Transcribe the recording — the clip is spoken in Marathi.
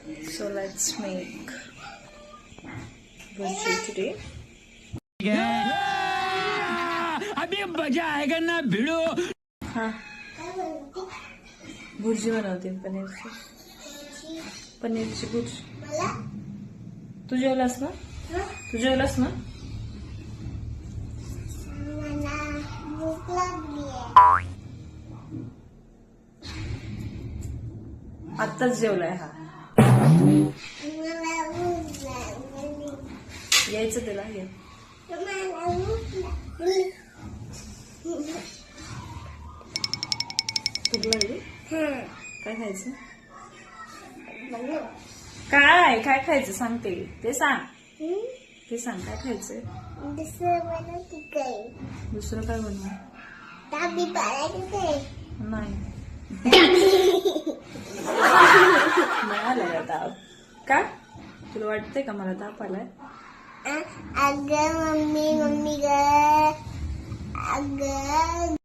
So let's make burji today. अभी मजा आएगा ना भिड़ो. हाँ भुर्जी बनवते पनीरची भुर्जी. तू जेवलास ना? तू जेवलास ना? आत्ताच जेवलाय हा. यायचं त्याला ये. भूक लागली? काय खायचं? काय काय खायचं सांगते ते सांग. ते सांग काय खायचंय? दुसरं काय बनवू? नाही आलाय ताप. का तुला वाटतंय का मला ताप आलाय? अगं मम्मी ग अगं